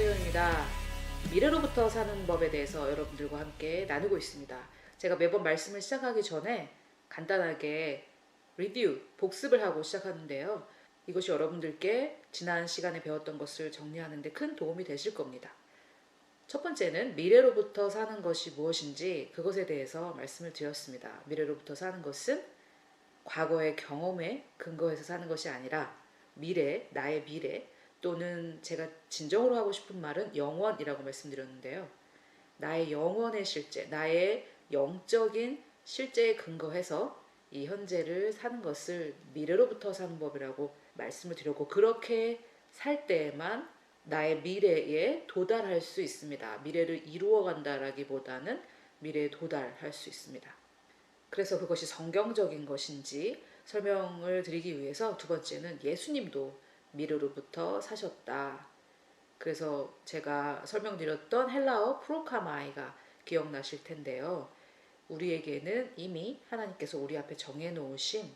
안재현입니다. 미래로부터 사는 법에 대해서 여러분들과 함께 나누고 있습니다. 제가 매번 말씀을 시작하기 전에 간단하게 리뷰, 복습을 하고 시작하는데요. 이것이 여러분들께 지난 시간에 배웠던 것을 정리하는 데 큰 도움이 되실 겁니다. 첫 번째는 미래로부터 사는 것이 무엇인지 그것에 대해서 말씀을 드렸습니다. 미래로부터 사는 것은 과거의 경험에 근거해서 사는 것이 아니라 미래, 나의 미래, 또는 제가 진정으로 하고 싶은 말은 영원이라고 말씀드렸는데요. 나의 영원의 실제, 나의 영적인 실제에 근거해서 이 현재를 사는 것을 미래로부터 사는 법이라고 말씀을 드렸고, 그렇게 살 때에만 나의 미래에 도달할 수 있습니다. 미래를 이루어 간다라기보다는 미래에 도달할 수 있습니다. 그래서 그것이 성경적인 것인지 설명을 드리기 위해서 두 번째는 예수님도 미래로부터 사셨다. 그래서 제가 설명드렸던 헬라어 프로카마이가 기억나실 텐데요. 우리에게는 이미 하나님께서 우리 앞에 정해놓으신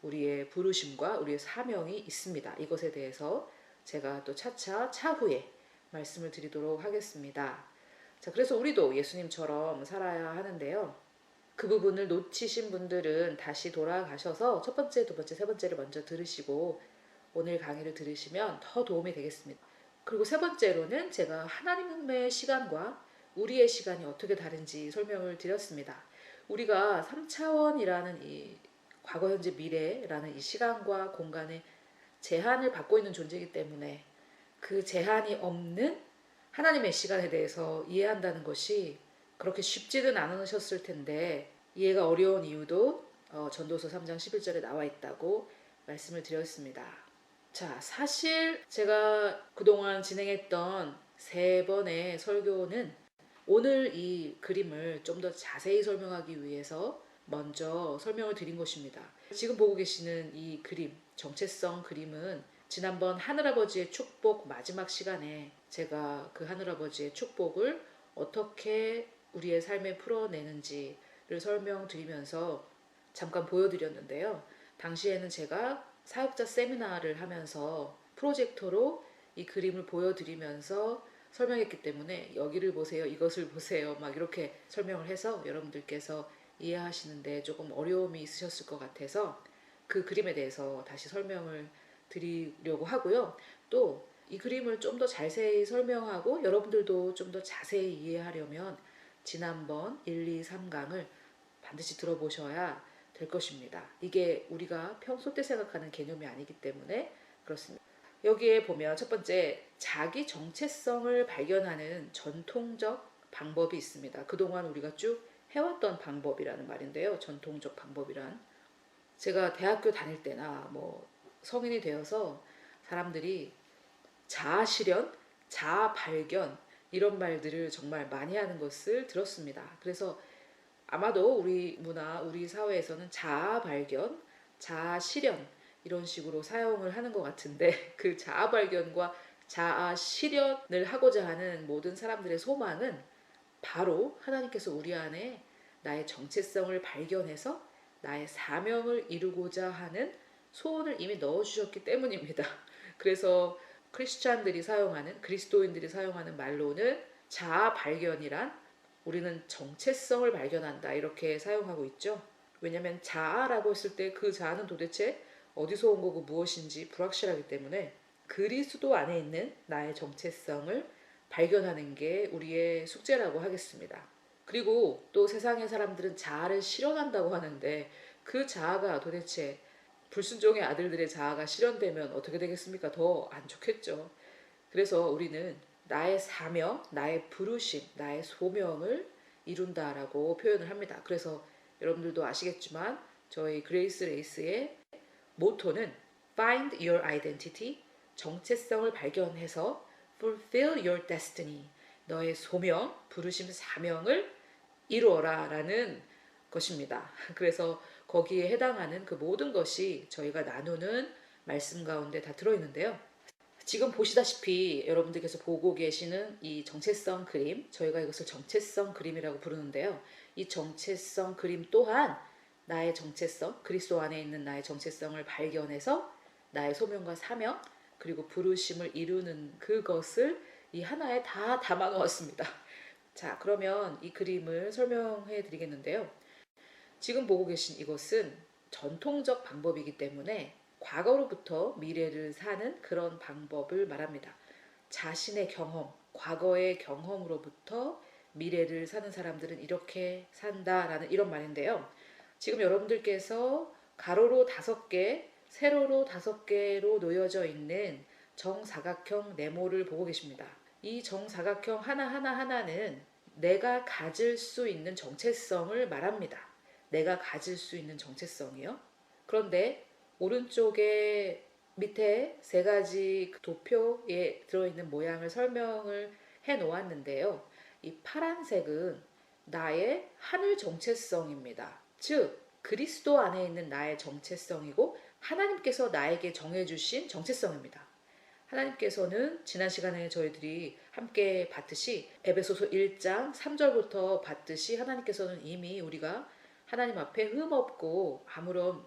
우리의 부르심과 우리의 사명이 있습니다. 이것에 대해서 제가 또 차차 차후에 말씀을 드리도록 하겠습니다. 자, 그래서 우리도 예수님처럼 살아야 하는데요. 그 부분을 놓치신 분들은 다시 돌아가셔서 첫 번째, 두 번째, 세 번째를 먼저 들으시고 오늘 강의를 들으시면 더 도움이 되겠습니다. 그리고 세 번째로는 제가 하나님의 시간과 우리의 시간이 어떻게 다른지 설명을 드렸습니다. 우리가 3차원이라는 이 과거, 현재, 미래라는 이 시간과 공간의 제한을 받고 있는 존재이기 때문에 그 제한이 없는 하나님의 시간에 대해서 이해한다는 것이 그렇게 쉽지는 않으셨을 텐데, 이해가 어려운 이유도 전도서 3장 11절에 나와 있다고 말씀을 드렸습니다. 자, 사실 제가 그동안 진행했던 세 번의 설교는 오늘 이 그림을 좀 더 자세히 설명하기 위해서 먼저 설명을 드린 것입니다. 지금 보고 계시는 이 그림, 정체성 그림은 지난번 하늘아버지의 축복 마지막 시간에 제가 그 하늘아버지의 축복을 어떻게 우리의 삶에 풀어내는지를 설명드리면서 잠깐 보여드렸는데요. 당시에는 제가 사역자 세미나를 하면서 프로젝터로 이 그림을 보여드리면서 설명했기 때문에 여기를 보세요, 이것을 보세요, 막 이렇게 설명을 해서 여러분들께서 이해하시는데 조금 어려움이 있으셨을 것 같아서 그 그림에 대해서 다시 설명을 드리려고 하고요. 또 이 그림을 좀 더 자세히 설명하고 여러분들도 좀 더 자세히 이해하려면 지난번 1, 2, 3강을 반드시 들어보셔야 될 것입니다. 이게 우리가 평소 때 생각하는 개념이 아니기 때문에 그렇습니다. 여기에 보면 첫 번째, 자기 정체성을 발견하는 전통적 방법이 있습니다. 그동안 우리가 쭉 해왔던 방법이라는 말인데요. 전통적 방법이란, 제가 대학교 다닐 때나 뭐 성인이 되어서 사람들이 자아 실현, 자아 발견 이런 말들을 정말 많이 하는 것을 들었습니다. 그래서 아마도 우리 문화, 우리 사회에서는 자아 발견, 자아 실현 이런 식으로 사용을 하는 것 같은데, 그 자아 발견과 자아 실현을 하고자 하는 모든 사람들의 소망은 바로 하나님께서 우리 안에 나의 정체성을 발견해서 나의 사명을 이루고자 하는 소원을 이미 넣어주셨기 때문입니다. 그래서 크리스찬들이 사용하는, 그리스도인들이 사용하는 말로는 자아 발견이란 우리는 정체성을 발견한다 이렇게 사용하고 있죠. 왜냐하면 자아라고 했을 때 그 자아는 도대체 어디서 온 거고 무엇인지 불확실하기 때문에 그리스도 안에 있는 나의 정체성을 발견하는 게 우리의 숙제라고 하겠습니다. 그리고 또 세상의 사람들은 자아를 실현한다고 하는데 그 자아가 도대체 불순종의 아들들의 자아가 실현되면 어떻게 되겠습니까? 더 안 좋겠죠. 그래서 우리는 나의 사명, 나의 부르심, 나의 소명을 이룬다라고 표현을 합니다. 그래서 여러분들도 아시겠지만 저희 그레이스 레이스의 모토는 Find your identity, 정체성을 발견해서 Fulfill your destiny, 너의 소명, 부르심, 사명을 이루어라 라는 것입니다. 그래서 거기에 해당하는 그 모든 것이 저희가 나누는 말씀 가운데 다 들어있는데요. 지금 보시다시피 여러분들께서 보고 계시는 이 정체성 그림, 저희가 이것을 정체성 그림이라고 부르는데요. 이 정체성 그림 또한 나의 정체성, 그리스도 안에 있는 나의 정체성을 발견해서 나의 소명과 사명, 그리고 부르심을 이루는 그것을 이 하나에 다 담아 놓았습니다. 자, 그러면 이 그림을 설명해 드리겠는데요. 지금 보고 계신 이것은 전통적 방법이기 때문에 과거로부터 미래를 사는 그런 방법을 말합니다. 자신의 경험, 과거의 경험으로부터 미래를 사는 사람들은 이렇게 산다라는 이런 말인데요. 지금 여러분들께서 가로로 5개, 세로로 5개로 놓여져 있는 정사각형 네모를 보고 계십니다. 이 정사각형 하나하나는 내가 가질 수 있는 정체성을 말합니다. 내가 가질 수 있는 정체성이요. 그런데 오른쪽에 밑에 3가지 도표에 들어있는 모양을 설명을 해 놓았는데요. 이 파란색은 나의 하늘 정체성입니다. 즉, 그리스도 안에 있는 나의 정체성이고 하나님께서 나에게 정해주신 정체성입니다. 하나님께서는 지난 시간에 저희들이 함께 봤듯이 에베소서 1장 3절부터 봤듯이 하나님께서는 이미 우리가 하나님 앞에 흠없고 아무런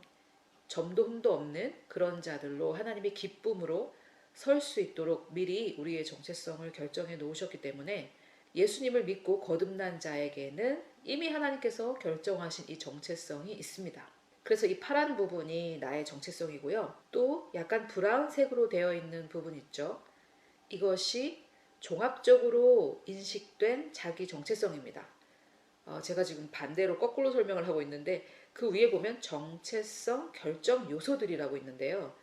점도 흠도 없는 그런 자들로 하나님의 기쁨으로 설 수 있도록 미리 우리의 정체성을 결정해 놓으셨기 때문에 예수님을 믿고 거듭난 자에게는 이미 하나님께서 결정하신 이 정체성이 있습니다. 그래서 이 파란 부분이 나의 정체성이고요. 또 약간 브라운색으로 되어 있는 부분 있죠. 이것이 종합적으로 인식된 자기 정체성입니다. 제가 지금 반대로 거꾸로 설명을 하고 있는데 그 위에 보면 정체성 결정 요소들이라고 있는데요.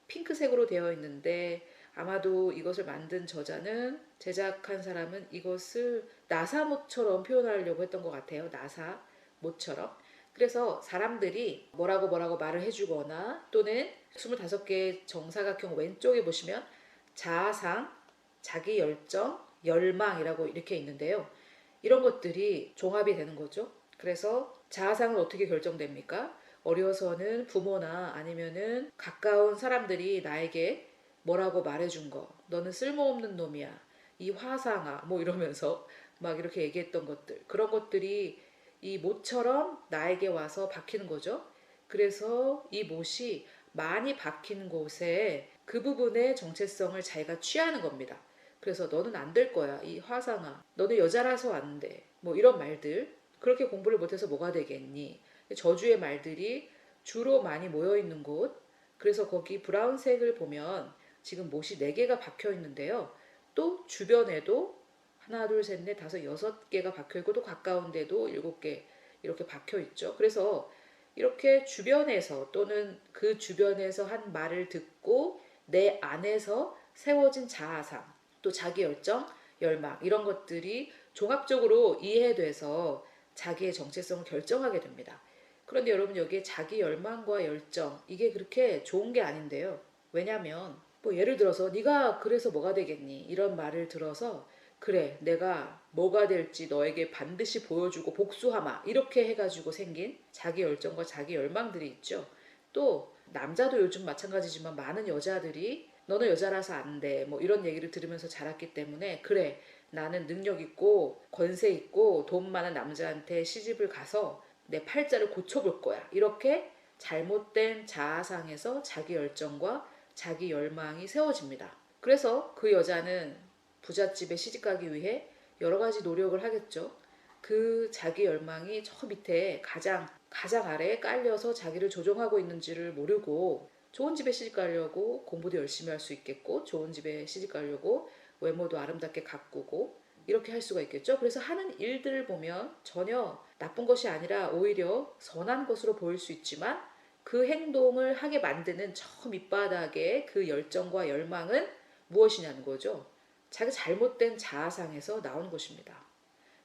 핑크색으로 되어 있는데 아마도 이것을 만든 저자는 제작한 사람은 이것을 나사못처럼 표현하려고 했던 것 같아요. 나사못처럼. 그래서 사람들이 뭐라고 말을 해주거나 또는 25개의 정사각형 왼쪽에 보시면 자아상, 자기 열정, 열망이라고 이렇게 있는데요. 이런 것들이 종합이 되는 거죠. 그래서 자아상은 어떻게 결정됩니까? 어려서는 부모나 아니면은 가까운 사람들이 나에게 뭐라고 말해준 거. 너는 쓸모없는 놈이야. 이 화상아. 뭐 이러면서 막 이렇게 얘기했던 것들. 그런 것들이 이 못처럼 나에게 와서 박히는 거죠. 그래서 이 못이 많이 박힌 곳에 그 부분의 정체성을 자기가 취하는 겁니다. 그래서 너는 안 될 거야. 이 화상아. 너는 여자라서 안 돼. 뭐 이런 말들. 그렇게 공부를 못해서 뭐가 되겠니? 저주의 말들이 주로 많이 모여 있는 곳. 그래서 거기 브라운색을 보면 지금 못이 4개가 박혀 있는데요. 또 주변에도 하나, 둘, 셋, 넷, 다섯, 6개가 박혀 있고 또 가까운 데도 7개 이렇게 박혀 있죠. 그래서 이렇게 주변에서 또는 그 주변에서 한 말을 듣고 내 안에서 세워진 자아상, 또 자기 열정, 열망 이런 것들이 종합적으로 이해돼서 자기의 정체성을 결정하게 됩니다. 그런데 여러분 여기에 자기 열망과 열정 이게 그렇게 좋은 게 아닌데요. 왜냐하면 뭐 예를 들어서 네가 그래서 뭐가 되겠니? 이런 말을 들어서 그래 내가 뭐가 될지 너에게 반드시 보여주고 복수하마 이렇게 해가지고 생긴 자기 열정과 자기 열망들이 있죠. 또 남자도 요즘 마찬가지지만 많은 여자들이 너는 여자라서 안 돼. 뭐 이런 얘기를 들으면서 자랐기 때문에 그래 나는 능력 있고 권세 있고 돈 많은 남자한테 시집을 가서 내 팔자를 고쳐볼 거야. 이렇게 잘못된 자아상에서 자기 열정과 자기 열망이 세워집니다. 그래서 그 여자는 부잣집에 시집가기 위해 여러 가지 노력을 하겠죠. 그 자기 열망이 저 밑에 가장 아래에 깔려서 자기를 조종하고 있는지를 모르고 좋은 집에 시집 가려고 공부도 열심히 할 수 있겠고 좋은 집에 시집 가려고 외모도 아름답게 가꾸고 이렇게 할 수가 있겠죠. 그래서 하는 일들을 보면 전혀 나쁜 것이 아니라 오히려 선한 것으로 보일 수 있지만 그 행동을 하게 만드는 저 밑바닥의 그 열정과 열망은 무엇이냐는 거죠. 자기 잘못된 자아상에서 나오는 것입니다.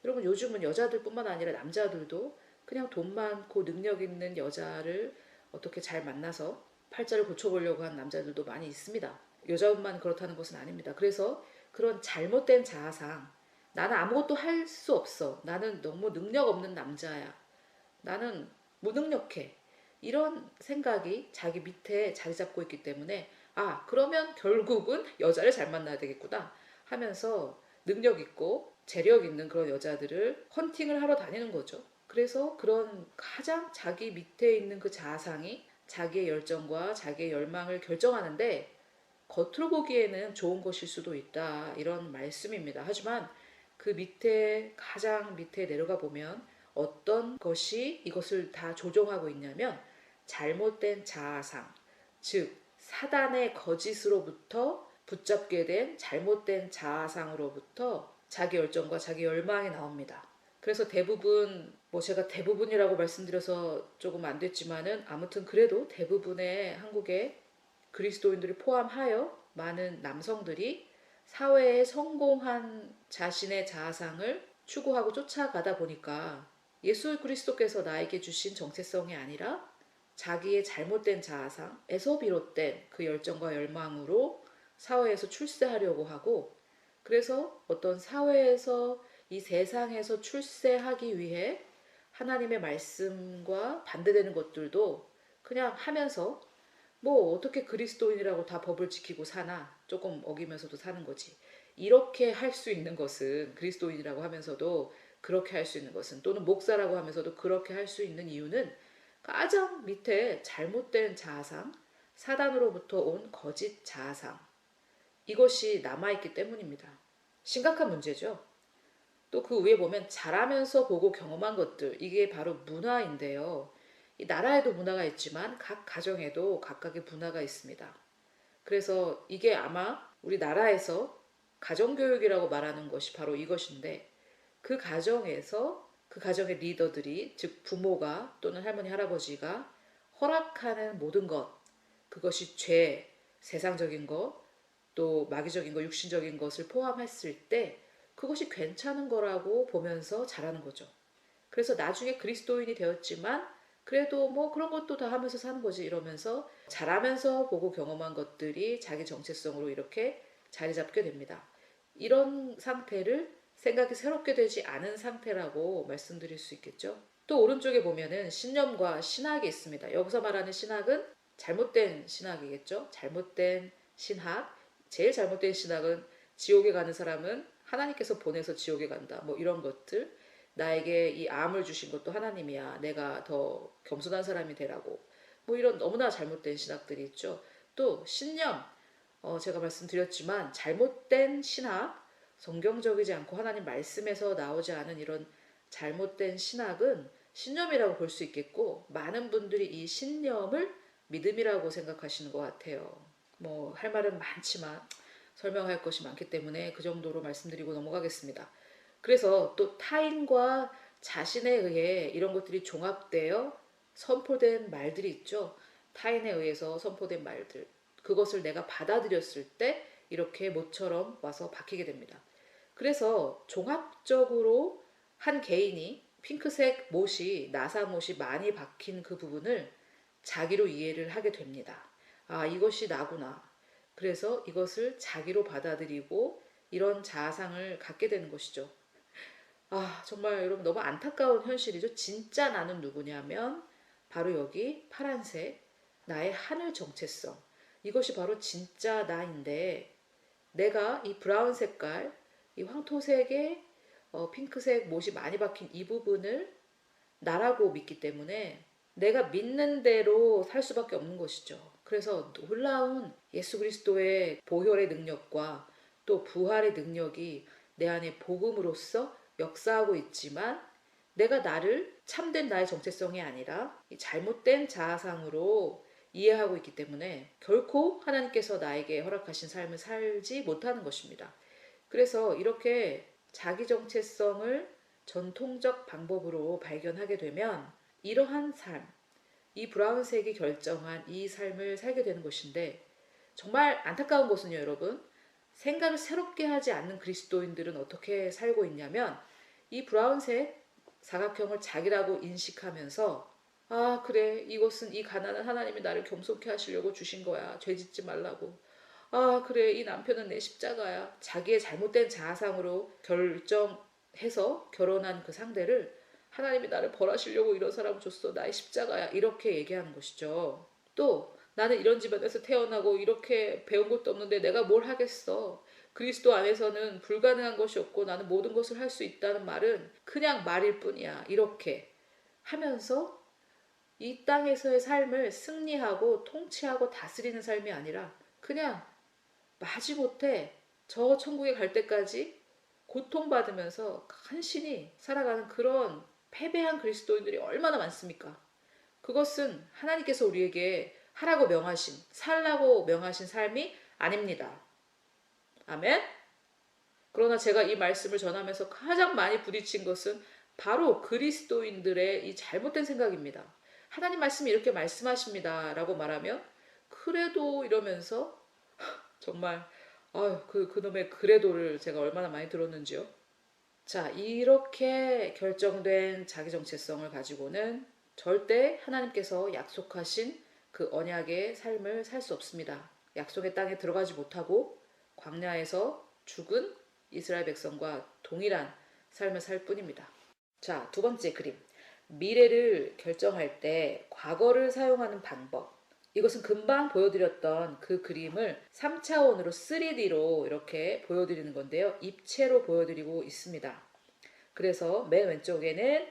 여러분 요즘은 여자들뿐만 아니라 남자들도 그냥 돈 많고 능력 있는 여자를 어떻게 잘 만나서 팔자를 고쳐보려고 하는 남자들도 많이 있습니다. 여자만 그렇다는 것은 아닙니다. 그래서 그런 잘못된 자아상, 나는 아무것도 할 수 없어. 나는 너무 능력 없는 남자야. 나는 무능력해. 이런 생각이 자기 밑에 자리 잡고 있기 때문에 아, 그러면 결국은 여자를 잘 만나야 되겠구나 하면서 능력 있고 재력 있는 그런 여자들을 헌팅을 하러 다니는 거죠. 그래서 그런 가장 자기 밑에 있는 그 자아상이 자기의 열정과 자기의 열망을 결정하는데 겉으로 보기에는 좋은 것일 수도 있다. 이런 말씀입니다. 하지만 그 밑에, 가장 밑에 내려가 보면 어떤 것이 이것을 다 조종하고 있냐면 잘못된 자아상, 즉 사단의 거짓으로부터 붙잡게 된 잘못된 자아상으로부터 자기 열정과 자기 열망이 나옵니다. 그래서 대부분, 뭐 제가 대부분이라고 말씀드려서 조금 안 됐지만은 아무튼 그래도 대부분의 한국의 그리스도인들을 포함하여 많은 남성들이 사회에 성공한 자신의 자아상을 추구하고 쫓아가다 보니까 예수 그리스도께서 나에게 주신 정체성이 아니라 자기의 잘못된 자아상에서 비롯된 그 열정과 열망으로 사회에서 출세하려고 하고, 그래서 어떤 사회에서 이 세상에서 출세하기 위해 하나님의 말씀과 반대되는 것들도 그냥 하면서 뭐 어떻게 그리스도인이라고 다 법을 지키고 사나, 조금 어기면서도 사는 거지. 이렇게 할 수 있는 것은, 그리스도인이라고 하면서도 그렇게 할 수 있는 것은, 또는 목사라고 하면서도 그렇게 할 수 있는 이유는 가장 밑에 잘못된 자아상, 사단으로부터 온 거짓 자아상, 이것이 남아있기 때문입니다. 심각한 문제죠. 또 그 위에 보면 자라면서 보고 경험한 것들, 이게 바로 문화인데요. 이 나라에도 문화가 있지만 각 가정에도 각각의 문화가 있습니다. 그래서 이게 아마 우리나라에서 가정교육이라고 말하는 것이 바로 이것인데, 그 가정에서 그 가정의 리더들이, 즉 부모가 또는 할머니 할아버지가 허락하는 모든 것, 그것이 죄, 세상적인 것, 또 마귀적인 것, 육신적인 것을 포함했을 때 그것이 괜찮은 거라고 보면서 자라는 거죠. 그래서 나중에 그리스도인이 되었지만 그래도 뭐 그런 것도 다 하면서 사는 거지, 이러면서 자라면서 보고 경험한 것들이 자기 정체성으로 이렇게 자리 잡게 됩니다. 이런 상태를 생각이 새롭게 되지 않은 상태라고 말씀드릴 수 있겠죠. 또 오른쪽에 보면은 신념과 신학이 있습니다. 여기서 말하는 신학은 잘못된 신학이겠죠. 잘못된 신학. 제일 잘못된 신학은 지옥에 가는 사람은 하나님께서 보내서 지옥에 간다. 뭐 이런 것들. 나에게 이 암을 주신 것도 하나님이야. 내가 더 겸손한 사람이 되라고. 뭐 이런 너무나 잘못된 신학들이 있죠. 또 신념. 제가 말씀드렸지만 잘못된 신학, 성경적이지 않고 하나님 말씀에서 나오지 않은 이런 잘못된 신학은 신념이라고 볼 수 있겠고, 많은 분들이 이 신념을 믿음이라고 생각하시는 것 같아요. 뭐 할 말은 많지만 설명할 것이 많기 때문에 그 정도로 말씀드리고 넘어가겠습니다. 그래서 또 타인과 자신에 의해 이런 것들이 종합되어 선포된 말들이 있죠. 타인에 의해서 선포된 말들. 그것을 내가 받아들였을 때 이렇게 못처럼 와서 박히게 됩니다. 그래서 종합적으로 한 개인이 핑크색 못이, 나사 못이 많이 박힌 그 부분을 자기로 이해를 하게 됩니다. 아, 이것이 나구나. 그래서 이것을 자기로 받아들이고 이런 자아상을 갖게 되는 것이죠. 아, 정말 여러분 너무 안타까운 현실이죠. 진짜 나는 누구냐면 바로 여기 파란색, 나의 하늘 정체성. 이것이 바로 진짜 나인데, 내가 이 브라운 색깔, 이 황토색의 핑크색 못이 많이 박힌 이 부분을 나라고 믿기 때문에 내가 믿는 대로 살 수밖에 없는 것이죠. 그래서 놀라운 예수 그리스도의 보혈의 능력과 또 부활의 능력이 내 안에 복음으로써 역사하고 있지만, 내가 나를 참된 나의 정체성이 아니라 잘못된 자아상으로 이해하고 있기 때문에 결코 하나님께서 나에게 허락하신 삶을 살지 못하는 것입니다. 그래서 이렇게 자기 정체성을 전통적 방법으로 발견하게 되면 이러한 삶, 이 브라운색이 결정한 이 삶을 살게 되는 것인데, 정말 안타까운 것은요, 여러분. 생각을 새롭게 하지 않는 그리스도인들은 어떻게 살고 있냐면 이 브라운색 사각형을 자기라고 인식하면서, 아, 그래, 이것은 이 가난한 하나님이 나를 겸손케 하시려고 주신 거야. 죄 짓지 말라고. 아, 그래, 이 남편은 내 십자가야. 자기의 잘못된 자아상으로 결정해서 결혼한 그 상대를 하나님이 나를 벌하시려고 이런 사람을 줬어. 나의 십자가야. 이렇게 얘기하는 것이죠. 또 나는 이런 집안에서 태어나고 이렇게 배운 것도 없는데 내가 뭘 하겠어. 그리스도 안에서는 불가능한 것이 없고 나는 모든 것을 할 수 있다는 말은 그냥 말일 뿐이야. 이렇게 하면서 이 땅에서의 삶을 승리하고 통치하고 다스리는 삶이 아니라 그냥 마지못해 저 천국에 갈 때까지 고통받으면서 간신히 살아가는 그런 패배한 그리스도인들이 얼마나 많습니까? 그것은 하나님께서 우리에게 하라고 명하신, 살라고 명하신 삶이 아닙니다. 아멘? 그러나 제가 이 말씀을 전하면서 가장 많이 부딪힌 것은 바로 그리스도인들의 이 잘못된 생각입니다. 하나님 말씀이 이렇게 말씀하십니다. 라고 말하면, 그래도 이러면서 정말, 그놈의 그래도를 제가 얼마나 많이 들었는지요. 자, 이렇게 결정된 자기 정체성을 가지고는 절대 하나님께서 약속하신 그 언약의 삶을 살 수 없습니다. 약속의 땅에 들어가지 못하고 광야에서 죽은 이스라엘 백성과 동일한 삶을 살 뿐입니다. 자, 두 번째 그림. 미래를 결정할 때 과거를 사용하는 방법. 이것은 금방 보여드렸던 그 그림을 3차원으로 3D로 이렇게 보여드리는 건데요. 입체로 보여드리고 있습니다. 그래서 맨 왼쪽에는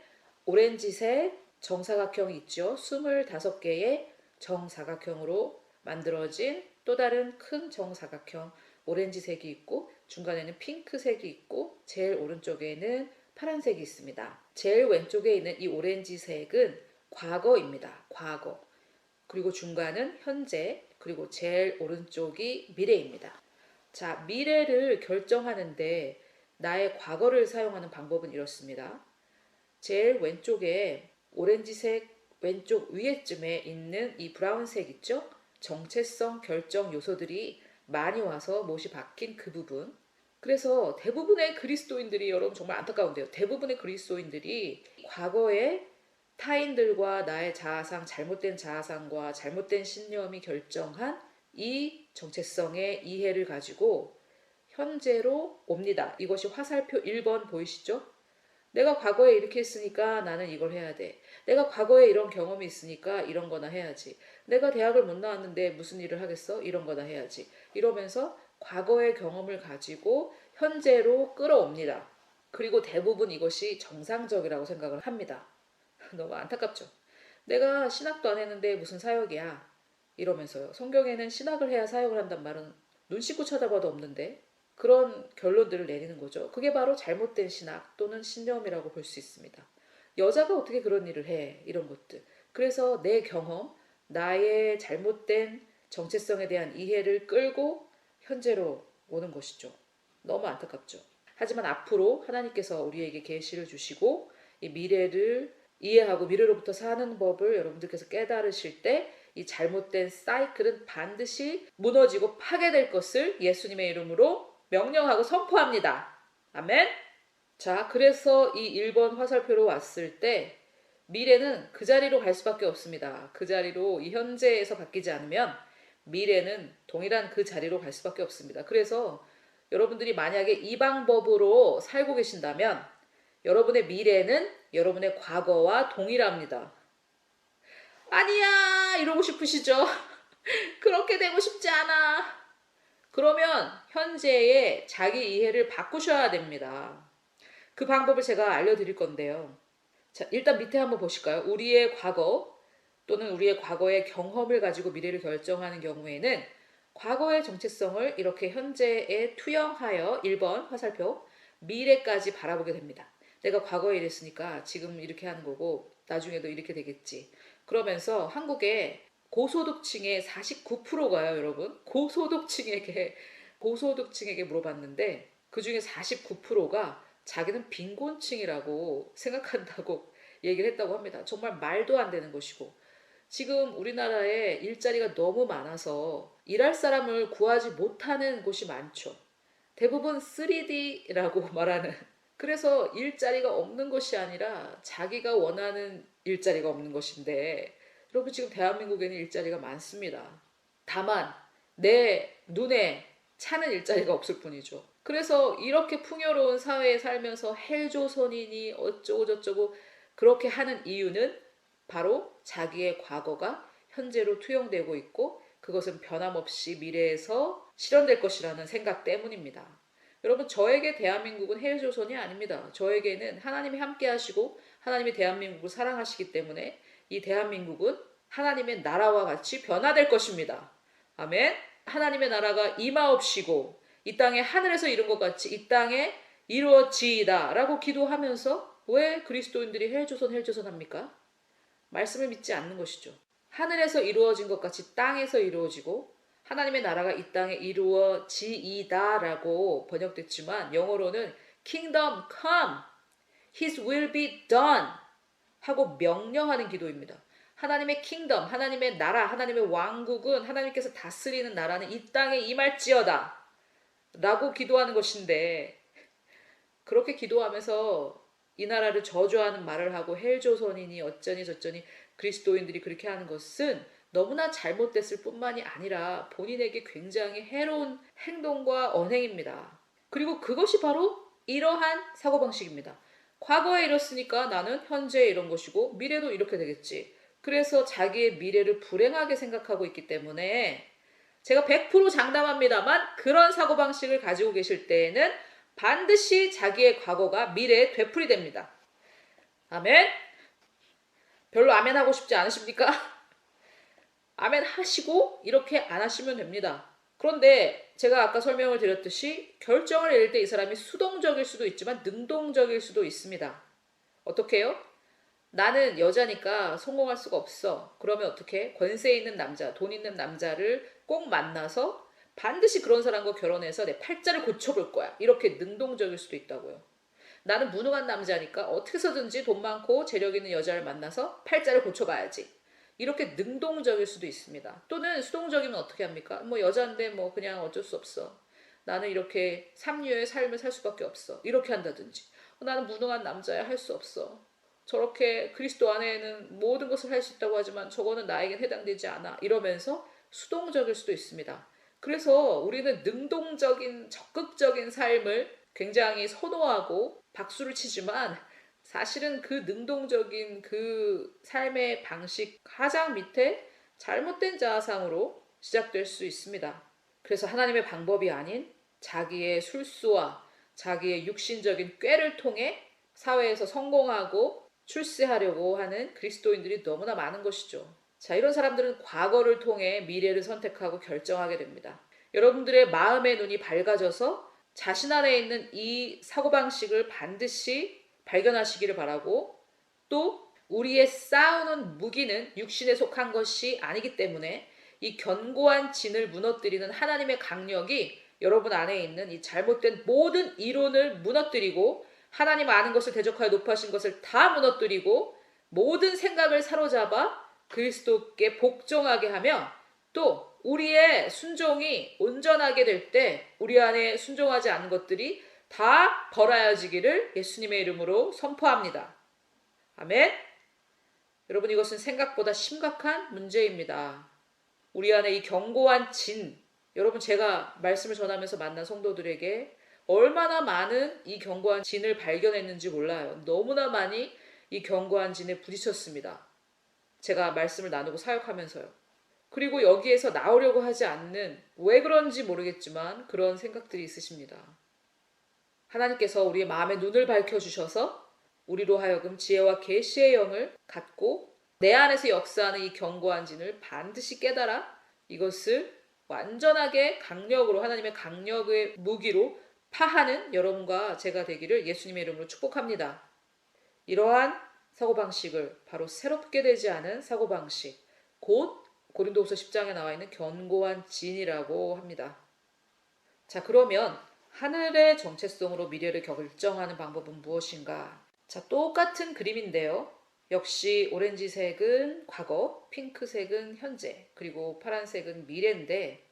오렌지색 정사각형이 있죠. 25개의 정사각형으로 만들어진 또 다른 큰 정사각형 오렌지색이 있고 중간에는 핑크색이 있고 제일 오른쪽에는 파란색이 있습니다. 제일 왼쪽에 있는 이 오렌지색은 과거입니다. 과거. 그리고 중간은 현재, 그리고 제일 오른쪽이 미래입니다. 자, 미래를 결정하는데 나의 과거를 사용하는 방법은 이렇습니다. 제일 왼쪽에 오렌지색 왼쪽 위에쯤에 있는 이 브라운색 있죠? 정체성 결정 요소들이 많이 와서 못이 박힌 그 부분. 그래서 대부분의 그리스도인들이 여러분 정말 안타까운데요. 대부분의 그리스도인들이 과거에 타인들과 나의 자아상, 잘못된 자아상과 잘못된 신념이 결정한 이 정체성의 이해를 가지고 현재로 옵니다. 이것이 화살표 1번 보이시죠? 내가 과거에 이렇게 했으니까 나는 이걸 해야 돼. 내가 과거에 이런 경험이 있으니까 이런 거나 해야지. 내가 대학을 못 나왔는데 무슨 일을 하겠어? 이런 거나 해야지. 이러면서 과거의 경험을 가지고 현재로 끌어옵니다. 그리고 대부분 이것이 정상적이라고 생각을 합니다. 너무 안타깝죠. 내가 신학도 안 했는데 무슨 사역이야. 이러면서요. 성경에는 신학을 해야 사역을 한단 말은 눈 씻고 쳐다봐도 없는데 그런 결론들을 내리는 거죠. 그게 바로 잘못된 신학 또는 신념이라고 볼 수 있습니다. 여자가 어떻게 그런 일을 해? 이런 것들. 그래서 내 경험, 나의 잘못된 정체성에 대한 이해를 끌고 현재로 오는 것이죠. 너무 안타깝죠. 하지만 앞으로 하나님께서 우리에게 계시를 주시고 이 미래를 이해하고 미래로부터 사는 법을 여러분들께서 깨달으실 때 이 잘못된 사이클은 반드시 무너지고 파괴될 것을 예수님의 이름으로 명령하고 선포합니다. 아멘. 자, 그래서 이 1번 화살표로 왔을 때 미래는 그 자리로 갈 수밖에 없습니다. 그 자리로 이 현재에서 바뀌지 않으면 미래는 동일한 그 자리로 갈 수밖에 없습니다. 그래서 여러분들이 만약에 이 방법으로 살고 계신다면 여러분의 미래는 여러분의 과거와 동일합니다. 아니야 이러고 싶으시죠? 그렇게 되고 싶지 않아. 그러면 현재의 자기 이해를 바꾸셔야 됩니다. 그 방법을 제가 알려드릴 건데요. 자, 일단 밑에 한번 보실까요? 우리의 과거 또는 우리의 과거의 경험을 가지고 미래를 결정하는 경우에는 과거의 정체성을 이렇게 현재에 투영하여 1번 화살표 미래까지 바라보게 됩니다. 내가 과거에 이랬으니까 지금 이렇게 하는 거고 나중에도 이렇게 되겠지. 그러면서 한국의 고소득층의 49%가요, 여러분. 고소득층에게 물어봤는데 그 중에 49%가 자기는 빈곤층이라고 생각한다고 얘기를 했다고 합니다. 정말 말도 안 되는 것이고 지금 우리나라에 일자리가 너무 많아서 일할 사람을 구하지 못하는 곳이 많죠. 대부분 3D라고 말하는 그래서 일자리가 없는 것이 아니라 자기가 원하는 일자리가 없는 것인데 여러분 지금 대한민국에는 일자리가 많습니다. 다만 내 눈에 차는 일자리가 없을 뿐이죠. 그래서 이렇게 풍요로운 사회에 살면서 헬조선이니 어쩌고 저쩌고 그렇게 하는 이유는 바로 자기의 과거가 현재로 투영되고 있고 그것은 변함없이 미래에서 실현될 것이라는 생각 때문입니다. 여러분 저에게 대한민국은 헬조선이 아닙니다. 저에게는 하나님이 함께 하시고 하나님이 대한민국을 사랑하시기 때문에 이 대한민국은 하나님의 나라와 같이 변화될 것입니다. 아멘. 하나님의 나라가 임하옵시고 이 땅에 하늘에서 이룬 것 같이 이 땅에 이루어지이다 라고 기도하면서 왜 그리스도인들이 헬조선 합니까? 말씀을 믿지 않는 것이죠. 하늘에서 이루어진 것 같이 땅에서 이루어지고 하나님의 나라가 이 땅에 이루어지이다 라고 번역됐지만 영어로는 Kingdom come, His will be done 하고 명령하는 기도입니다. 하나님의 킹덤, 하나님의 나라, 하나님의 왕국은 하나님께서 다스리는 나라는 이 땅에 임할지어다 라고 기도하는 것인데 그렇게 기도하면서 이 나라를 저주하는 말을 하고 헬조선이니 어쩌니 저쩌니 그리스도인들이 그렇게 하는 것은 너무나 잘못됐을 뿐만이 아니라 본인에게 굉장히 해로운 행동과 언행입니다. 그리고 그것이 바로 이러한 사고방식입니다. 과거에 이렇으니까 나는 현재에 이런 것이고 미래도 이렇게 되겠지. 그래서 자기의 미래를 불행하게 생각하고 있기 때문에 제가 100% 장담합니다만 그런 사고방식을 가지고 계실 때에는 반드시 자기의 과거가 미래에 되풀이 됩니다. 아멘? 별로 아멘 하고 싶지 않으십니까? 아멘 하시고 이렇게 안 하시면 됩니다. 그런데 제가 아까 설명을 드렸듯이 결정을 내릴 때 이 사람이 수동적일 수도 있지만 능동적일 수도 있습니다. 어떻게 해요? 나는 여자니까 성공할 수가 없어. 그러면 어떻게? 권세 있는 남자, 돈 있는 남자를 꼭 만나서 반드시 그런 사람과 결혼해서 내 팔자를 고쳐볼 거야. 이렇게 능동적일 수도 있다고요. 나는 무능한 남자니까 어떻게 해서든지 돈 많고 재력 있는 여자를 만나서 팔자를 고쳐봐야지. 이렇게 능동적일 수도 있습니다. 또는 수동적이면 어떻게 합니까? 뭐 여자인데 뭐 그냥 어쩔 수 없어. 나는 이렇게 삼류의 삶을 살 수밖에 없어. 이렇게 한다든지. 나는 무능한 남자야. 할 수 없어. 저렇게 그리스도 안에는 모든 것을 할 수 있다고 하지만 저거는 나에겐 해당되지 않아. 이러면서 수동적일 수도 있습니다. 그래서 우리는 능동적인 적극적인 삶을 굉장히 선호하고 박수를 치지만 사실은 그 능동적인 그 삶의 방식 가장 밑에 잘못된 자아상으로 시작될 수 있습니다. 그래서 하나님의 방법이 아닌 자기의 술수와 자기의 육신적인 꾀를 통해 사회에서 성공하고 출세하려고 하는 그리스도인들이 너무나 많은 것이죠. 자, 이런 사람들은 과거를 통해 미래를 선택하고 결정하게 됩니다. 여러분들의 마음의 눈이 밝아져서 자신 안에 있는 이 사고방식을 반드시 발견하시기를 바라고 또 우리의 싸우는 무기는 육신에 속한 것이 아니기 때문에 이 견고한 진을 무너뜨리는 하나님의 강력이 여러분 안에 있는 이 잘못된 모든 이론을 무너뜨리고 하나님 아는 것을 대적하여 높아신 것을 다 무너뜨리고 모든 생각을 사로잡아 그리스도께 복종하게 하며 또 우리의 순종이 온전하게 될 때 우리 안에 순종하지 않은 것들이 다 벌하여지기를 예수님의 이름으로 선포합니다. 아멘. 여러분 이것은 생각보다 심각한 문제입니다. 우리 안에 이 견고한 진, 여러분 제가 말씀을 전하면서 만난 성도들에게 얼마나 많은 이 견고한 진을 발견했는지 몰라요. 너무나 많이 이 견고한 진에 부딪혔습니다. 제가 말씀을 나누고 사역하면서요. 그리고 여기에서 나오려고 하지 않는 왜 그런지 모르겠지만 그런 생각들이 있으십니다. 하나님께서 우리의 마음의 눈을 밝혀주셔서 우리로 하여금 지혜와 계시의 영을 갖고 내 안에서 역사하는 이 견고한 진을 반드시 깨달아 이것을 완전하게 강력으로 하나님의 강력의 무기로 파하는 여러분과 제가 되기를 예수님의 이름으로 축복합니다. 이러한 사고방식을 바로 새롭게 되지 않은 사고방식, 곧 고린도후서 10장에 나와 있는 견고한 진이라고 합니다. 자, 그러면 하늘의 정체성으로 미래를 결정하는 방법은 무엇인가? 자, 똑같은 그림인데요. 역시 오렌지색은 과거, 핑크색은 현재, 그리고 파란색은 미래인데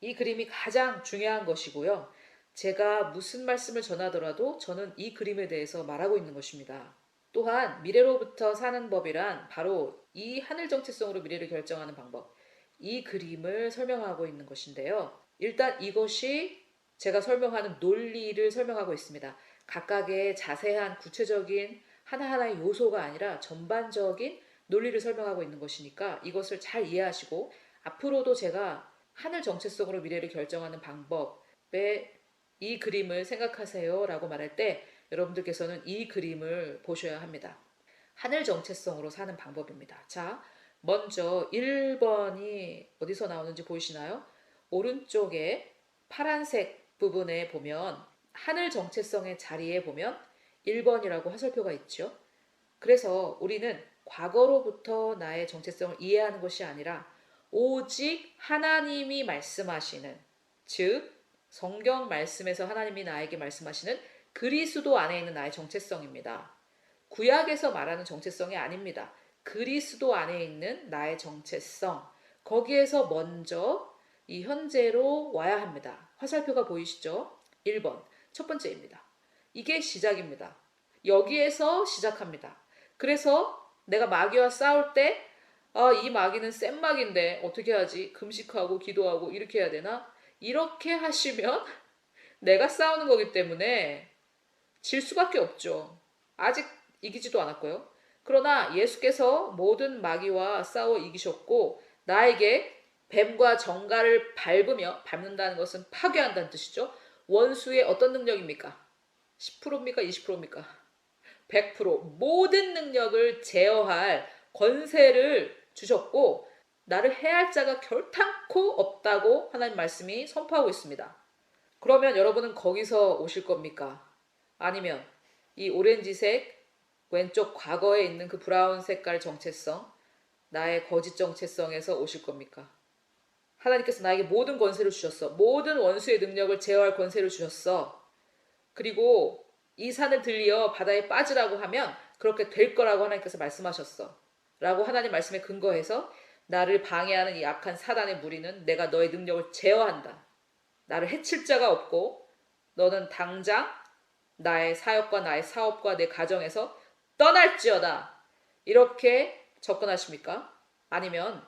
이 그림이 가장 중요한 것이고요. 제가 무슨 말씀을 전하더라도 저는 이 그림에 대해서 말하고 있는 것입니다. 또한 미래로부터 사는 법이란 바로 이 하늘 정체성으로 미래를 결정하는 방법, 이 그림을 설명하고 있는 것인데요. 일단 이것이 제가 설명하는 논리를 설명하고 있습니다. 각각의 자세한 구체적인 하나하나의 요소가 아니라 전반적인 논리를 설명하고 있는 것이니까 이것을 잘 이해하시고 앞으로도 제가 하늘 정체성으로 미래를 결정하는 방법에 이 그림을 생각하세요 라고 말할 때 여러분들께서는 이 그림을 보셔야 합니다. 하늘 정체성으로 사는 방법입니다. 자, 먼저 1번이 어디서 나오는지 보이시나요? 오른쪽에 파란색 부분에 보면 하늘 정체성의 자리에 보면 1번이라고 화살표가 있죠. 그래서 우리는 과거로부터 나의 정체성을 이해하는 것이 아니라 오직 하나님이 말씀하시는, 즉 성경 말씀에서 하나님이 나에게 말씀하시는 그리스도 안에 있는 나의 정체성입니다. 구약에서 말하는 정체성이 아닙니다. 그리스도 안에 있는 나의 정체성, 거기에서 먼저 이 현재로 와야 합니다. 화살표가 보이시죠? 1번, 첫 번째입니다. 이게 시작입니다. 여기에서 시작합니다. 그래서 내가 마귀와 싸울 때, 이 마귀는 센 마귀인데 어떻게 하지? 금식하고 기도하고 이렇게 해야 되나? 이렇게 하시면 내가 싸우는 거기 때문에 질 수밖에 없죠. 아직 이기지도 않았고요. 그러나 예수께서 모든 마귀와 싸워 이기셨고 나에게 뱀과 정갈을 밟는다는 것은 파괴한다는 뜻이죠. 원수의 어떤 능력입니까? 10%입니까? 20%입니까? 100% 모든 능력을 제어할 권세를 주셨고 나를 해할 자가 결탄코 없다고 하나님 말씀이 선포하고 있습니다. 그러면 여러분은 거기서 오실 겁니까? 아니면 이 오렌지색 왼쪽 과거에 있는 그 브라운 색깔 정체성, 나의 거짓 정체성에서 오실 겁니까? 하나님께서 나에게 모든 권세를 주셨어. 모든 원수의 능력을 제어할 권세를 주셨어. 그리고 이 산을 들리어 바다에 빠지라고 하면 그렇게 될 거라고 하나님께서 말씀하셨어. 라고 하나님 말씀에 근거해서 나를 방해하는 이 악한 사단의 무리는 내가 너의 능력을 제어한다. 나를 해칠 자가 없고 너는 당장 나의 사역과 나의 사업과 내 가정에서 떠날지어다. 이렇게 접근하십니까? 아니면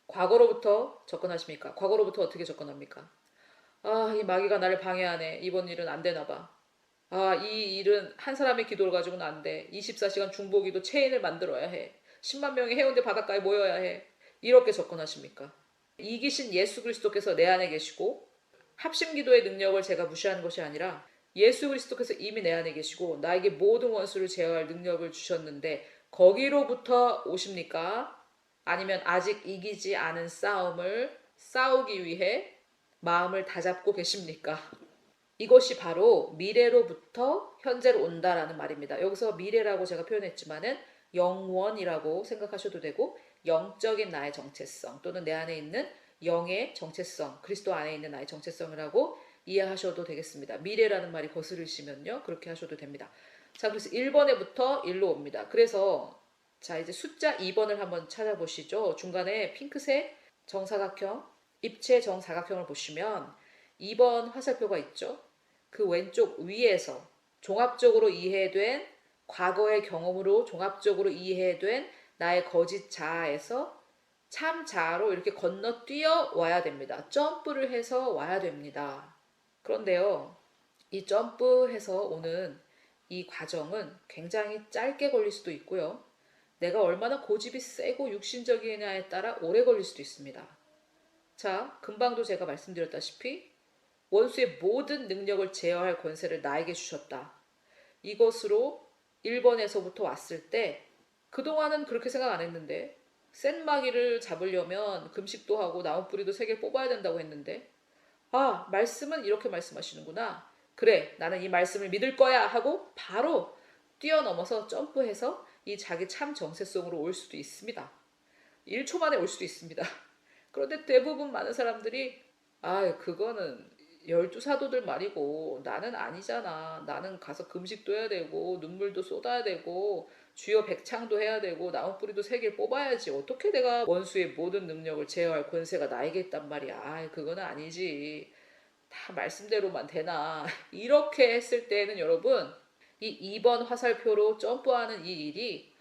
과거로부터 접근하십니까? 과거로부터 어떻게 접근합니까? 이 마귀가 나를 방해하네. 이번 일은 안 되나 봐. 이 일은 한 사람의 기도를 가지고는 안 돼. 24시간 중보기도 체인을 만들어야 해. 10만 명이 해운대 바닷가에 모여야 해. 이렇게 접근하십니까? 이기신 예수 그리스도께서 내 안에 계시고 합심기도의 능력을 제가 무시하는 것이 아니라 예수 그리스도께서 이미 내 안에 계시고 나에게 모든 원수를 제어할 능력을 주셨는데 거기로부터 오십니까? 아니면 아직 이기지 않은 싸움을 싸우기 위해 마음을 다잡고 계십니까? 이것이 바로 미래로부터 현재로 온다라는 말입니다. 여기서 미래라고 제가 표현했지만은 영원이라고 생각하셔도 되고 영적인 나의 정체성 또는 내 안에 있는 영의 정체성, 그리스도 안에 있는 나의 정체성이라고 이해하셔도 되겠습니다. 미래라는 말이 거스르시면요. 그렇게 하셔도 됩니다. 자, 그래서 1번에부터 1로 옵니다. 그래서 자, 이제 숫자 2번을 한번 찾아보시죠. 중간에 핑크색 정사각형, 입체 정사각형을 보시면 2번 화살표가 있죠. 그 왼쪽 위에서 종합적으로 이해된 과거의 경험으로 종합적으로 이해된 나의 거짓 자아에서 참 자아로 이렇게 건너뛰어 와야 됩니다. 점프를 해서 와야 됩니다. 그런데요, 이 점프해서 오는 이 과정은 굉장히 짧게 걸릴 수도 있고요. 내가 얼마나 고집이 세고 육신적이냐에 따라 오래 걸릴 수도 있습니다. 자, 금방도 제가 말씀드렸다시피 원수의 모든 능력을 제어할 권세를 나에게 주셨다. 이것으로 1번에서부터 왔을 때 그동안은 그렇게 생각 안 했는데 센 마귀를 잡으려면 금식도 하고 나무뿌리도 3개 뽑아야 된다고 했는데 말씀은 이렇게 말씀하시는구나. 그래, 나는 이 말씀을 믿을 거야 하고 바로 뛰어넘어서 점프해서 이 자기 참 정체성으로 올 수도 있습니다. 1초 만에 올 수도 있습니다. 그런데 대부분 많은 사람들이 그거는 12사도들 말이고 나는 아니잖아. 나는 가서 금식도 해야 되고 눈물도 쏟아야 되고 주여 백창도 해야 되고 나무뿌리도 3개 뽑아야지. 어떻게 내가 원수의 모든 능력을 제어할 권세가 나에게 있단 말이야. 그거는 아니지. 다 말씀대로만 되나. 이렇게 했을 때는 여러분 이 2번 화살표로 점프하는 이 일이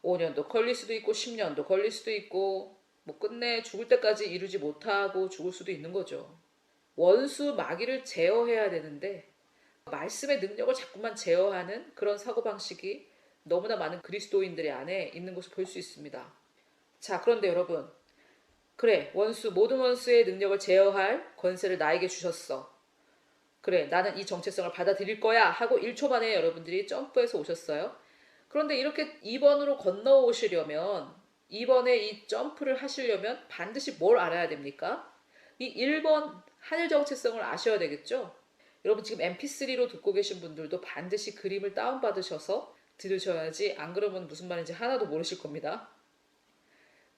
5년도 걸릴 수도 있고 10년도 걸릴 수도 있고 뭐 끝내 죽을 때까지 이루지 못하고 죽을 수도 있는 거죠. 원수 마귀를 제어해야 되는데 말씀의 능력을 자꾸만 제어하는 그런 사고방식이 너무나 많은 그리스도인들의 안에 있는 것을 볼 수 있습니다. 자, 그런데 여러분, 그래, 모든 원수의 능력을 제어할 권세를 나에게 주셨어. 그래, 나는 이 정체성을 받아들일 거야 하고 1초 만에 여러분들이 점프해서 오셨어요. 그런데 이렇게 2번으로 건너오시려면 2번에 이 점프를 하시려면 반드시 뭘 알아야 됩니까? 이 1번 하늘 정체성을 아셔야 되겠죠? 여러분 지금 mp3로 듣고 계신 분들도 반드시 그림을 다운받으셔서 들으셔야지 안 그러면 무슨 말인지 하나도 모르실 겁니다.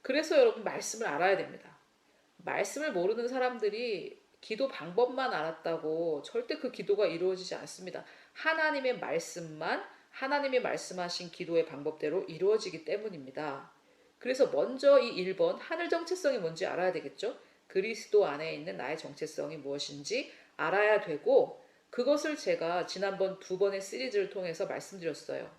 그래서 여러분 말씀을 알아야 됩니다. 말씀을 모르는 사람들이 기도 방법만 알았다고 절대 그 기도가 이루어지지 않습니다. 하나님의 말씀만 하나님이 말씀하신 기도의 방법대로 이루어지기 때문입니다. 그래서 먼저 이 1번 하늘 정체성이 뭔지 알아야 되겠죠? 그리스도 안에 있는 나의 정체성이 무엇인지 알아야 되고 그것을 제가 지난번 2번의 시리즈를 통해서 말씀드렸어요.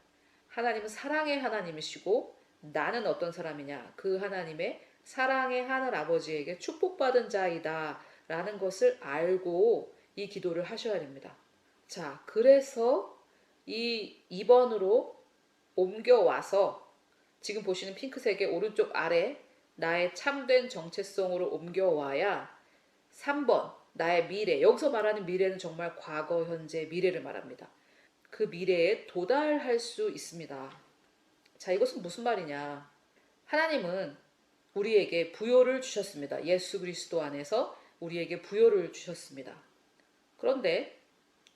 하나님은 사랑의 하나님이시고 나는 어떤 사람이냐? 그 하나님의 사랑의 하늘 아버지에게 축복받은 자이다 라는 것을 알고 이 기도를 하셔야 됩니다. 자, 그래서 이 2번으로 옮겨와서 지금 보시는 핑크색의 오른쪽 아래 나의 참된 정체성으로 옮겨와야 3번 나의 미래, 여기서 말하는 미래는 정말 과거, 현재, 미래를 말합니다. 그 미래에 도달할 수 있습니다. 자, 이것은 무슨 말이냐? 하나님은 우리에게 부요를 주셨습니다. 예수 그리스도 안에서 우리에게 부요를 주셨습니다. 그런데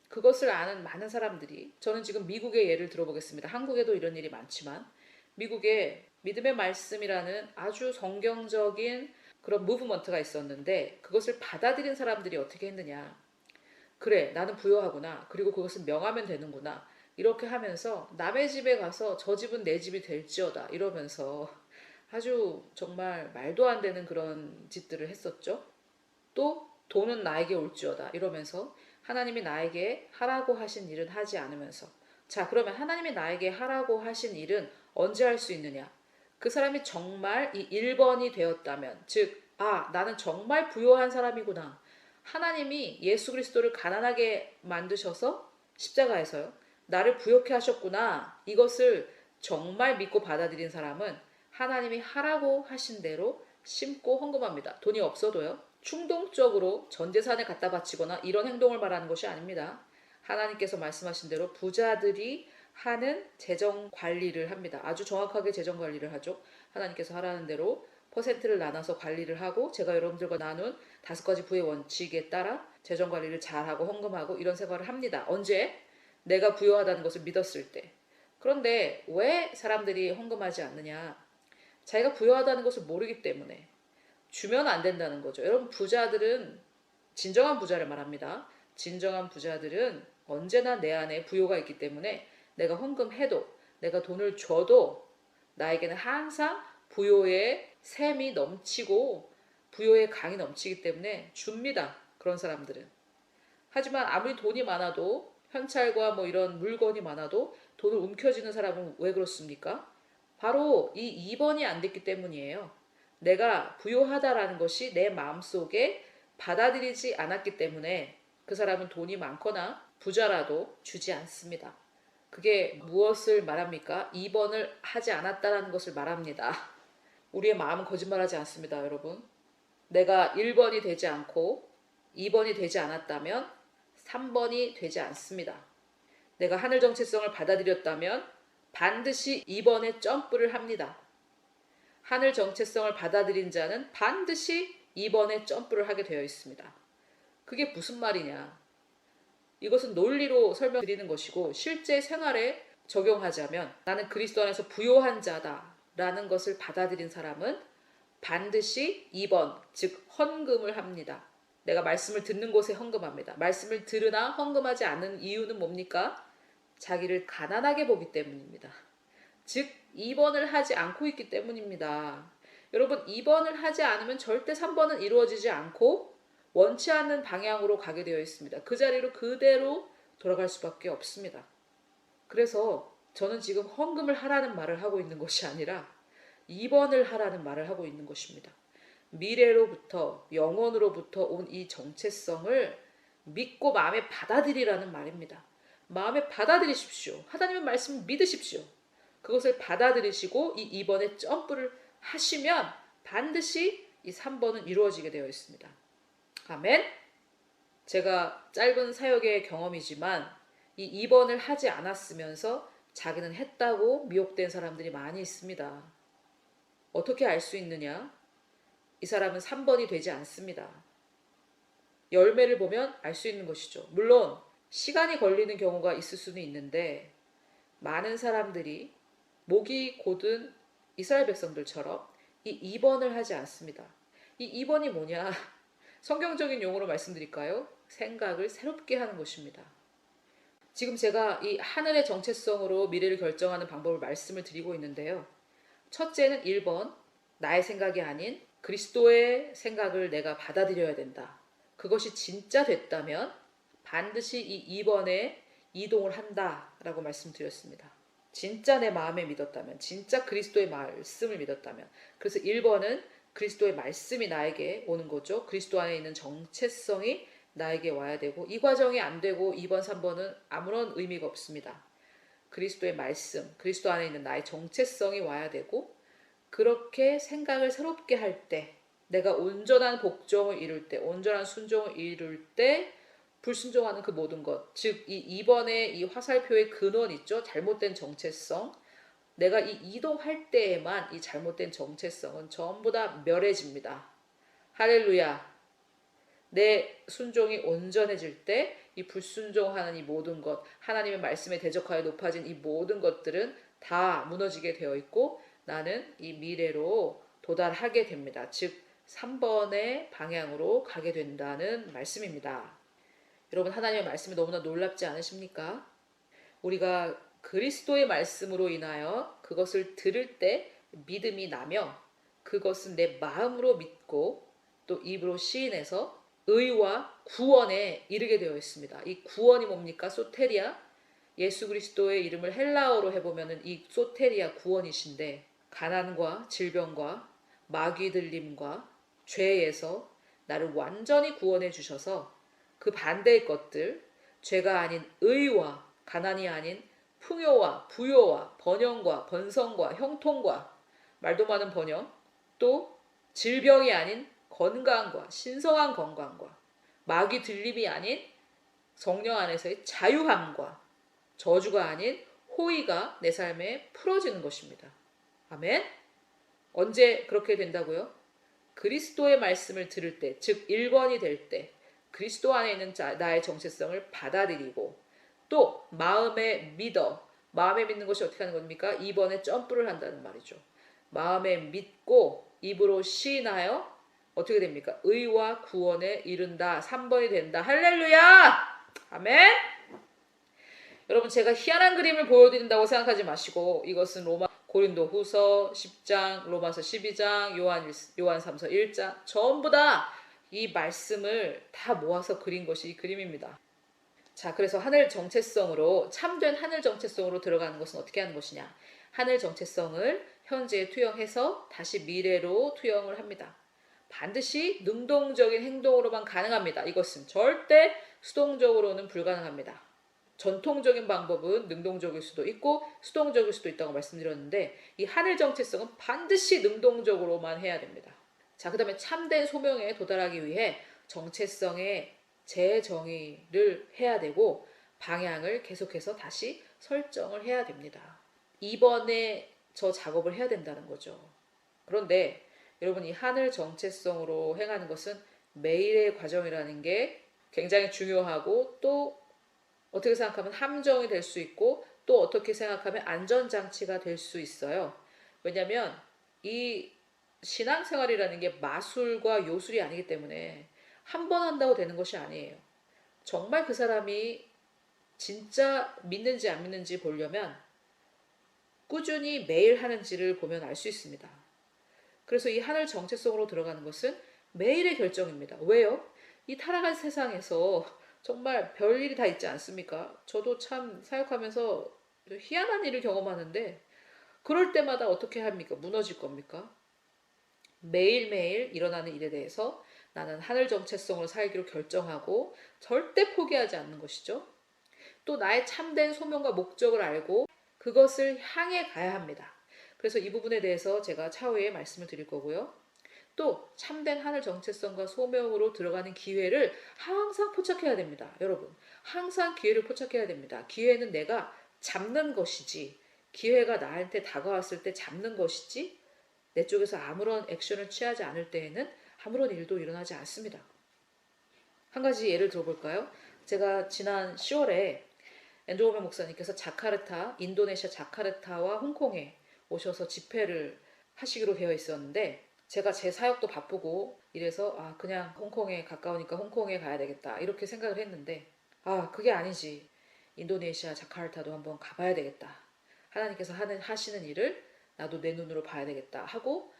그것을 아는 많은 사람들이, 저는 지금 미국의 예를 들어보겠습니다. 한국에도 이런 일이 많지만 미국에 믿음의 말씀이라는 아주 성경적인 그런 무브먼트가 있었는데 그것을 받아들인 사람들이 어떻게 했느냐? 그래, 나는 부요하구나. 그리고 그것을 명하면 되는구나. 이렇게 하면서 남의 집에 가서 저 집은 내 집이 될지어다 이러면서 아주 정말 말도 안 되는 그런 짓들을 했었죠. 또 돈은 나에게 올지어다 이러면서 하나님이 나에게 하라고 하신 일은 하지 않으면서, 자, 그러면 하나님이 나에게 하라고 하신 일은 언제 할 수 있느냐? 그 사람이 정말 이 1번이 되었다면, 즉, 아, 나는 정말 부요한 사람이구나. 하나님이 예수 그리스도를 가난하게 만드셔서 십자가에서요, 나를 부요케 하셨구나. 이것을 정말 믿고 받아들인 사람은 하나님이 하라고 하신 대로 심고 헌금합니다. 돈이 없어도요. 충동적으로 전 재산을 갖다 바치거나 이런 행동을 말하는 것이 아닙니다. 하나님께서 말씀하신 대로 부자들이 하는 재정 관리를 합니다. 아주 정확하게 재정 관리를 하죠. 하나님께서 하라는 대로 퍼센트를 나눠서 관리를 하고, 제가 여러분들과 나눈 5가지 부의 원칙에 따라 재정 관리를 잘하고 헌금하고 이런 생활을 합니다. 언제? 내가 부유하다는 것을 믿었을 때. 그런데 왜 사람들이 헌금하지 않느냐? 자기가 부유하다는 것을 모르기 때문에. 주면 안 된다는 거죠. 여러분, 부자들은, 진정한 부자를 말합니다. 진정한 부자들은 언제나 내 안에 부요가 있기 때문에 내가 헌금해도, 내가 돈을 줘도 나에게는 항상 부요의 샘이 넘치고 부요의 강이 넘치기 때문에 줍니다. 그런 사람들은. 하지만 아무리 돈이 많아도, 현찰과 뭐 이런 물건이 많아도 돈을 움켜쥐는 사람은 왜 그렇습니까? 바로 이 2번이 안 됐기 때문이에요. 내가 부요하다라는 것이 내 마음속에 받아들이지 않았기 때문에 그 사람은 돈이 많거나 부자라도 주지 않습니다. 그게 무엇을 말합니까? 2번을 하지 않았다라는 것을 말합니다. 우리의 마음은 거짓말하지 않습니다, 여러분. 내가 1번이 되지 않고 2번이 되지 않았다면 3번이 되지 않습니다. 내가 하늘 정체성을 받아들였다면 반드시 2번에 점프를 합니다. 하늘 정체성을 받아들인 자는 반드시 2번에 점프를 하게 되어 있습니다. 그게 무슨 말이냐? 이것은 논리로 설명드리는 것이고, 실제 생활에 적용하자면 나는 그리스도 안에서 부요한 자다 라는 것을 받아들인 사람은 반드시 2번, 즉 헌금을 합니다. 내가 말씀을 듣는 곳에 헌금합니다. 말씀을 들으나 헌금하지 않는 이유는 뭡니까? 자기를 가난하게 보기 때문입니다. 즉 2번을 하지 않고 있기 때문입니다. 여러분, 2번을 하지 않으면 절대 3번은 이루어지지 않고 원치 않는 방향으로 가게 되어 있습니다. 그 자리로 그대로 돌아갈 수밖에 없습니다. 그래서 저는 지금 헌금을 하라는 말을 하고 있는 것이 아니라 2번을 하라는 말을 하고 있는 것입니다. 미래로부터, 영원으로부터 온 이 정체성을 믿고 마음에 받아들이라는 말입니다. 마음에 받아들이십시오. 하나님의 말씀을 믿으십시오. 그것을 받아들이시고 이 2번에 점프를 하시면 반드시 이 3번은 이루어지게 되어 있습니다. 아멘. 제가 짧은 사역의 경험이지만 이 2번을 하지 않았으면서 자기는 했다고 미혹된 사람들이 많이 있습니다. 어떻게 알 수 있느냐? 이 사람은 3번이 되지 않습니다. 열매를 보면 알 수 있는 것이죠. 물론 시간이 걸리는 경우가 있을 수는 있는데 많은 사람들이 목이 곧은 이스라엘 백성들처럼 이 2번을 하지 않습니다. 이 2번이 뭐냐? 성경적인 용어로 말씀드릴까요? 생각을 새롭게 하는 것입니다. 지금 제가 이 하늘의 정체성으로 미래를 결정하는 방법을 말씀을 드리고 있는데요. 첫째는 1번, 나의 생각이 아닌 그리스도의 생각을 내가 받아들여야 된다. 그것이 진짜 됐다면 반드시 이 2번에 이동을 한다라고 말씀드렸습니다. 진짜 내 마음에 믿었다면, 진짜 그리스도의 말씀을 믿었다면. 그래서 1번은 그리스도의 말씀이 나에게 오는 거죠. 그리스도 안에 있는 정체성이 나에게 와야 되고, 이 과정이 안 되고 2번, 3번은 아무런 의미가 없습니다. 그리스도의 말씀, 그리스도 안에 있는 나의 정체성이 와야 되고, 그렇게 생각을 새롭게 할 때, 내가 온전한 복종을 이룰 때, 온전한 순종을 이룰 때 불순종하는 그 모든 것, 즉 이 2번의 이 화살표의 근원 있죠. 잘못된 정체성. 내가 이 이동할 때에만 이 잘못된 정체성은 전부 다 멸해집니다. 할렐루야. 내 순종이 온전해질 때 이 불순종하는 이 모든 것, 하나님의 말씀에 대적하여 높아진 이 모든 것들은 다 무너지게 되어 있고 나는 이 미래로 도달하게 됩니다. 즉 3번의 방향으로 가게 된다는 말씀입니다. 여러분, 하나님의 말씀이 너무나 놀랍지 않으십니까? 우리가 그리스도의 말씀으로 인하여 그것을 들을 때 믿음이 나며 그것은 내 마음으로 믿고 또 입으로 시인해서 의와 구원에 이르게 되어 있습니다. 이 구원이 뭡니까? 소테리아. 예수 그리스도의 이름을 헬라어로 해보면 이 소테리아 구원이신데, 가난과 질병과 마귀 들림과 죄에서 나를 완전히 구원해 주셔서 그 반대의 것들, 죄가 아닌 의와 가난이 아닌 풍요와 부요와 번영과 번성과 형통과 말도 많은 번영, 또 질병이 아닌 건강과 신성한 건강과 마귀 들림이 아닌 성령 안에서의 자유함과 저주가 아닌 호의가 내 삶에 풀어지는 것입니다. 아멘. 언제 그렇게 된다고요? 그리스도의 말씀을 들을 때, 즉 1번이 될 때 그리스도 안에 있는 나의 정체성을 받아들이고 또 마음에 믿어. 마음에 믿는 것이 어떻게 하는 겁니까? 2번에 점프를 한다는 말이죠. 마음에 믿고 입으로 시인하여 어떻게 됩니까? 의와 구원에 이른다. 3번이 된다. 할렐루야! 아멘! 여러분, 제가 희한한 그림을 보여드린다고 생각하지 마시고 이것은 고린도 후서 10장, 로마서 12장, 요한 3서 1장 전부 다 이 말씀을 다 모아서 그린 것이 이 그림입니다. 자, 그래서 하늘 정체성으로, 참된 하늘 정체성으로 들어가는 것은 어떻게 하는 것이냐? 하늘 정체성을 현재에 투영해서 다시 미래로 투영을 합니다. 반드시 능동적인 행동으로만 가능합니다. 이것은 절대 수동적으로는 불가능합니다. 전통적인 방법은 능동적일 수도 있고 수동적일 수도 있다고 말씀드렸는데 이 하늘 정체성은 반드시 능동적으로만 해야 됩니다. 자, 그 다음에 참된 소명에 도달하기 위해 정체성의 재정의를 해야 되고 방향을 계속해서 다시 설정을 해야 됩니다. 이번에 저 작업을 해야 된다는 거죠. 그런데 여러분, 이 하늘 정체성으로 행하는 것은 매일의 과정이라는 게 굉장히 중요하고 또 어떻게 생각하면 함정이 될 수 있고 또 어떻게 생각하면 안전장치가 될 수 있어요. 왜냐하면 이 신앙생활이라는 게 마술과 요술이 아니기 때문에 한 번 한다고 되는 것이 아니에요. 정말 그 사람이 진짜 믿는지 안 믿는지 보려면 꾸준히 매일 하는지를 보면 알 수 있습니다. 그래서 이 하늘 정체성으로 들어가는 것은 매일의 결정입니다. 왜요? 이 타락한 세상에서 정말 별일이 다 있지 않습니까? 저도 참 사역하면서 희한한 일을 경험하는데 그럴 때마다 어떻게 합니까? 무너질 겁니까? 매일매일 일어나는 일에 대해서 나는 하늘 정체성으로 살기로 결정하고 절대 포기하지 않는 것이죠. 또 나의 참된 소명과 목적을 알고 그것을 향해 가야 합니다. 그래서 이 부분에 대해서 제가 차후에 말씀을 드릴 거고요. 또 참된 하늘 정체성과 소명으로 들어가는 기회를 항상 포착해야 됩니다. 여러분, 항상 기회를 포착해야 됩니다. 기회는 내가 잡는 것이지, 기회가 나한테 다가왔을 때 잡는 것이지, 내 쪽에서 아무런 액션을 취하지 않을 때에는 아무런 일도 일어나지 않습니다. 한 가지 예를 들어볼까요? 제가 지난 10월에 앤드루 워홀 목사님께서 자카르타, 인도네시아 자카르타와 홍콩에 오셔서 집회를 하시기로 되어 있었는데, 제가 제 사역도 바쁘고 이래서 그냥 홍콩에 가까우니까 홍콩에 가야 되겠다 이렇게 생각을 했는데, 그게 아니지. 인도네시아 자카르타도 한번 가봐야 되겠다. 하나님께서 하시는 일을 나도 내 눈으로 봐야 되겠다 하고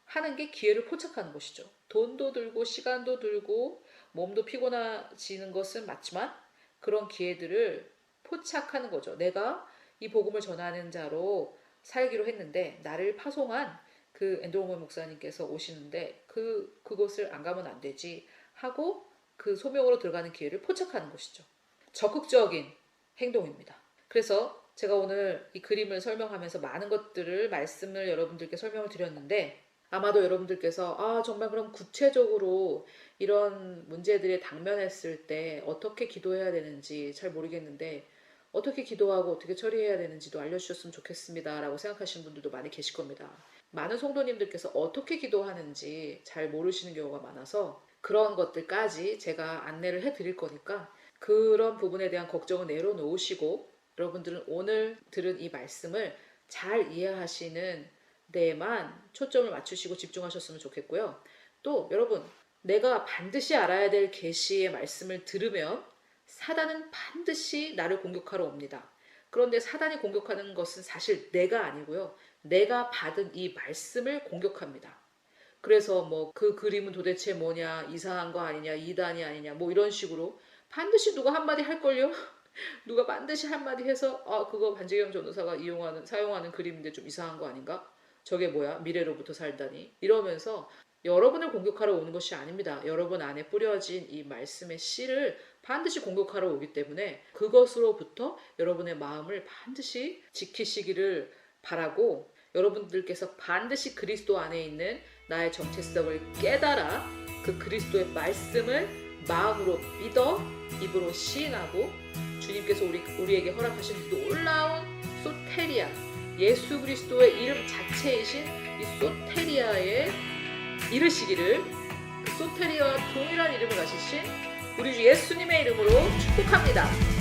하는 게 기회를 포착하는 것이죠. 돈도 들고 시간도 들고 몸도 피곤해지는 것은 맞지만 그런 기회들을 포착하는 거죠. 내가 이 복음을 전하는 자로 살기로 했는데 나를 파송한 그 앤드루 워홀 목사님께서 오시는데 그곳을 안 가면 안 되지 하고 그 소명으로 들어가는 기회를 포착하는 것이죠. 적극적인 행동입니다. 그래서 제가 오늘 이 그림을 설명하면서 많은 것들을 말씀을 여러분들께 설명을 드렸는데, 아마도 여러분들께서 정말 그럼 구체적으로 이런 문제들에 당면했을 때 어떻게 기도해야 되는지 잘 모르겠는데 어떻게 기도하고 어떻게 처리해야 되는지도 알려주셨으면 좋겠습니다 라고 생각하시는 분들도 많이 계실 겁니다. 많은 성도님들께서 어떻게 기도하는지 잘 모르시는 경우가 많아서 그런 것들까지 제가 안내를 해드릴 거니까 그런 부분에 대한 걱정은 내려놓으시고 여러분들은 오늘 들은 이 말씀을 잘 이해하시는 데에만 초점을 맞추시고 집중하셨으면 좋겠고요. 또 여러분, 내가 반드시 알아야 될 계시의 말씀을 들으면 사단은 반드시 나를 공격하러 옵니다. 그런데 사단이 공격하는 것은 사실 내가 아니고요. 내가 받은 이 말씀을 공격합니다. 그래서 뭐 그 그림은 도대체 뭐냐, 이상한 거 아니냐, 이단이 아니냐, 뭐 이런 식으로 반드시 누가 한마디 할걸요? 누가 반드시 한마디 해서 그거 반지경 전도사가 사용하는 그림인데 좀 이상한 거 아닌가? 저게 뭐야? 미래로부터 살다니? 이러면서 여러분을 공격하러 오는 것이 아닙니다. 여러분 안에 뿌려진 이 말씀의 씨를 반드시 공격하러 오기 때문에 그것으로부터 여러분의 마음을 반드시 지키시기를 바라고, 여러분들께서 반드시 그리스도 안에 있는 나의 정체성을 깨달아 그 그리스도의 말씀을 마음으로 믿어 입으로 시인하고 주님께서 우리에게 허락하신 놀라운 소테리아, 예수 그리스도의 이름 자체이신 이 소테리아에 이르시기를, 그 소테리아와 동일한 이름을 가지신 우리 주 예수님의 이름으로 축복합니다.